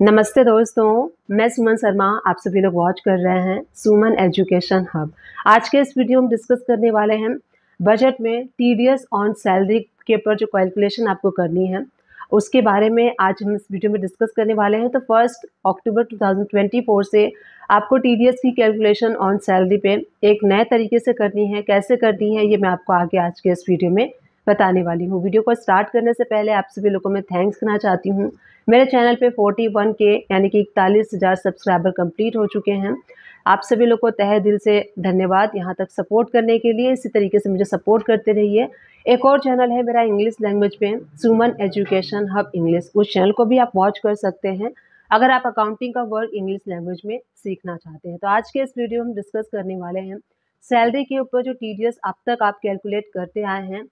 नमस्ते दोस्तों, मैं सुमन शर्मा। आप सभी लोग वॉच कर रहे हैं सुमन एजुकेशन हब। आज के इस वीडियो में डिस्कस करने वाले हैं बजट में टीडीएस ऑन सैलरी के ऊपर जो कैलकुलेशन आपको करनी है उसके बारे में आज हम इस वीडियो में डिस्कस करने वाले हैं। तो 1 अक्टूबर 2024 से आपको टीडीएस की कैलकुलेशन ऑन सैलरी पे एक नए तरीके से करनी है। कैसे करनी है ये मैं आपको आगे आज के इस वीडियो में बताने वाली हूँ। वीडियो को स्टार्ट करने से पहले आप सभी लोगों को मैं थैंक्स करना चाहती हूँ। मेरे चैनल पे 41 के यानी कि 41,000 सब्सक्राइबर कंप्लीट हो चुके हैं। आप सभी लोग को तहे दिल से धन्यवाद यहाँ तक सपोर्ट करने के लिए। इसी तरीके से मुझे सपोर्ट करते रहिए। एक और चैनल है मेरा इंग्लिश लैंग्वेज पे, सुमन एजुकेशन हब इंग्लिश। उस चैनल को भी आप वॉच कर सकते हैं अगर आप अकाउंटिंग का वर्क इंग्लिश लैंग्वेज में सीखना चाहते हैं। तो आज के इस वीडियो में डिस्कस करने वाले हैं सैलरी के ऊपर जो टीडीएस अब तक आप कैलकुलेट करते आए हैं,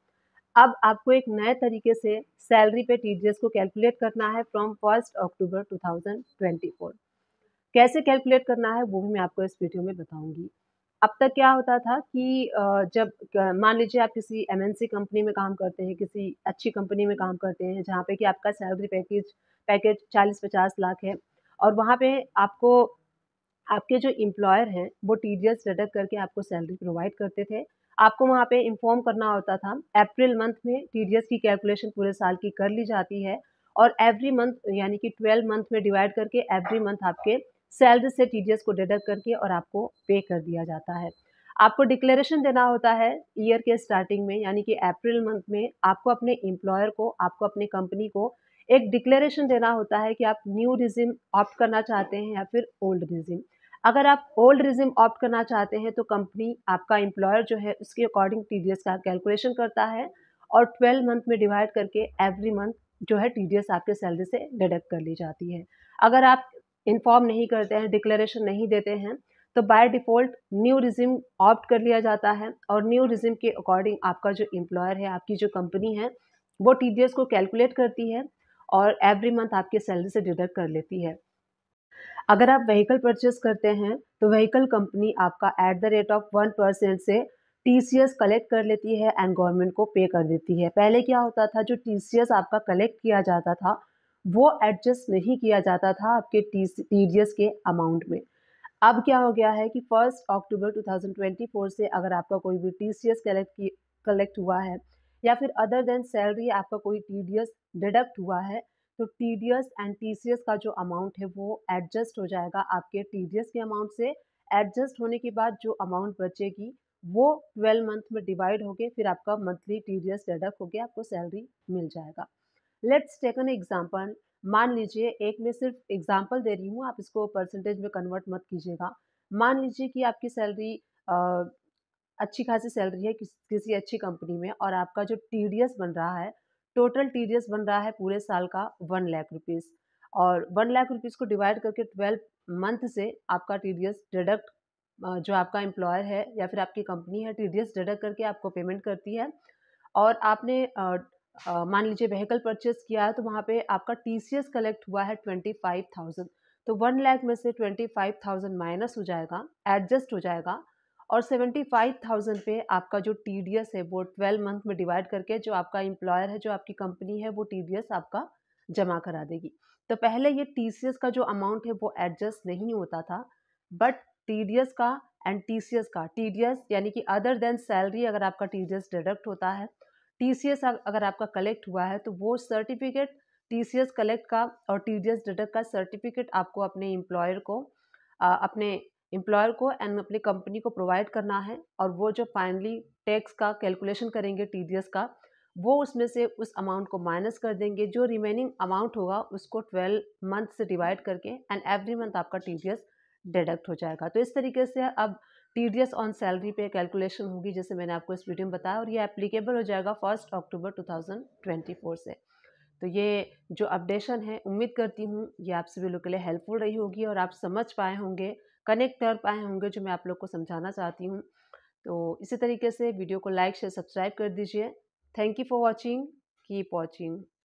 अब आपको एक नए तरीके से सैलरी पे टीडीएस को कैलकुलेट करना है फ्रॉम 1 अक्टूबर 2024। कैसे कैलकुलेट करना है वो भी मैं आपको इस वीडियो में बताऊंगी। अब तक क्या होता था कि जब मान लीजिए आप किसी एमएनसी कंपनी में काम करते हैं, किसी अच्छी कंपनी में काम करते हैं जहाँ पे कि आपका सैलरी पैकेज पैकेज 40-50 लाख है और वहाँ पे आपको आपके जो एम्प्लॉयर हैं वो टीडीएस डिडक्ट करके आपको सैलरी प्रोवाइड करते थे। आपको वहाँ पे इन्फॉर्म करना होता था। अप्रैल मंथ में टीडीएस की कैलकुलेशन पूरे साल की कर ली जाती है और एवरी मंथ यानी कि 12 मंथ में डिवाइड करके एवरी मंथ आपके सैलरी से टीडीएस को डिडक्ट करके और आपको पे कर दिया जाता है। आपको डिक्लेरेशन देना होता है ईयर के स्टार्टिंग में, यानी कि अप्रैल मंथ में आपको अपने एम्प्लॉयर को, आपको अपने कंपनी को एक डिक्लेरेशन देना होता है कि आप न्यू रिजिम ऑप्ट करना चाहते हैं या फिर ओल्ड रिजिम। अगर आप ओल्ड रिजिम ऑप्ट करना चाहते हैं तो कंपनी, आपका एम्प्लॉयर जो है उसके अकॉर्डिंग टीडीएस का कैलकुलेशन करता है और 12 मंथ में डिवाइड करके एवरी मंथ जो है टीडीएस आपके सैलरी से डिडक्ट कर ली जाती है। अगर आप इन्फॉर्म नहीं करते हैं, डिक्लेरेशन नहीं देते हैं, तो by default new regime opt कर लिया जाता है और न्यू रिजिम के अकॉर्डिंग आपका जो एम्प्लॉयर है, आपकी जो कंपनी है, वो टीडीएस को कैलकुलेट करती है और एवरी मंथ आपके सैलरी से डिडक्ट कर लेती है। अगर आप व्हीकल परचेस करते हैं तो व्हीकल कंपनी आपका एट द रेट ऑफ 1% से टीसीएस कलेक्ट कर लेती है एंड गवर्नमेंट को पे कर देती है। पहले क्या होता था, जो टीसीएस आपका कलेक्ट किया जाता था वो एडजस्ट नहीं किया जाता था आपके टीडीएस के अमाउंट में। अब क्या हो गया है कि 1 अक्टूबर 2024 से अगर आपका कोई भी टीसीएस कलेक्ट हुआ है या फिर अदर देन सैलरी आपका कोई टीडीएस डिडक्ट हुआ है, तो टीडीएस एंड टीसीएस का जो अमाउंट है वो एडजस्ट हो जाएगा आपके टीडीएस के अमाउंट से। एडजस्ट होने के बाद जो अमाउंट बचेगी वो 12 मंथ में डिवाइड होके फिर आपका मंथली टीडीएस डिडक्ट होके आपको सैलरी मिल जाएगा। Let's take an example. मान लीजिए, एक मैं सिर्फ एग्जांपल दे रही हूँ, आप इसको परसेंटेज में कन्वर्ट मत कीजिएगा। मान लीजिए कि आपकी सैलरी अच्छी खासी सैलरी है किसी अच्छी कंपनी में और आपका जो टीडीएस बन रहा है, टोटल टीडीएस बन रहा है पूरे साल का 1 लाख रुपीज़ और 1 लाख रुपीज़ को डिवाइड करके 12 मंथ से आपका टीडीएस डिडक्ट जो आपका एम्प्लॉयर है या फिर आपकी कंपनी है टीडीएस डिडक्ट करके आपको पेमेंट करती है। और आपने मान लीजिए व्हीकल परचेस किया है तो वहाँ पे आपका टीसीएस कलेक्ट हुआ है 25,000, तो 1 लाख में से 25,000 माइनस हो जाएगा, एडजस्ट हो जाएगा और 75,000 पे आपका जो टीडीएस है वो 12 मंथ में डिवाइड करके जो आपका एम्प्लॉयर है, जो आपकी कंपनी है, वो टीडीएस आपका जमा करा देगी। तो पहले ये टीसीएस का जो अमाउंट है वो एडजस्ट नहीं होता था, बट टीडीएस का एंड टीसीएस का, टीडीएस यानी कि अदर देन सैलरी अगर आपका टीडीएस डिडक्ट होता है, टीसीएस अगर आपका कलेक्ट हुआ है तो वो सर्टिफिकेट, टीसीएस कलेक्ट का और टीडीएस डिडक्ट का सर्टिफिकेट आपको अपने एम्प्लॉयर को एंड अपनी कंपनी को प्रोवाइड करना है और वो जो फाइनली टैक्स का कैलकुलेशन करेंगे टीडीएस का, वो उसमें से उस अमाउंट को माइनस कर देंगे। जो रिमेनिंग अमाउंट होगा उसको 12 मंथ से डिवाइड करके एंड एवरी मंथ आपका टीडीएस डिडक्ट हो जाएगा। तो इस तरीके से अब टीडीएस ऑन सैलरी पे कैलकुलेशन होगी, जैसे मैंने आपको इस वीडियो में बताया, और ये एप्लीकेबल हो जाएगा 1 अक्टूबर 2024 से। तो ये जो अपडेशन है, उम्मीद करती हूँ ये आप सभी लोग के लिए हेल्पफुल रही होगी और आप समझ पाए होंगे, कनेक्ट कर पाए होंगे जो मैं आप लोग को समझाना चाहती हूँ। तो इसी तरीके से वीडियो को लाइक शेयर सब्सक्राइब कर दीजिए। Thank you for watching, keep watching.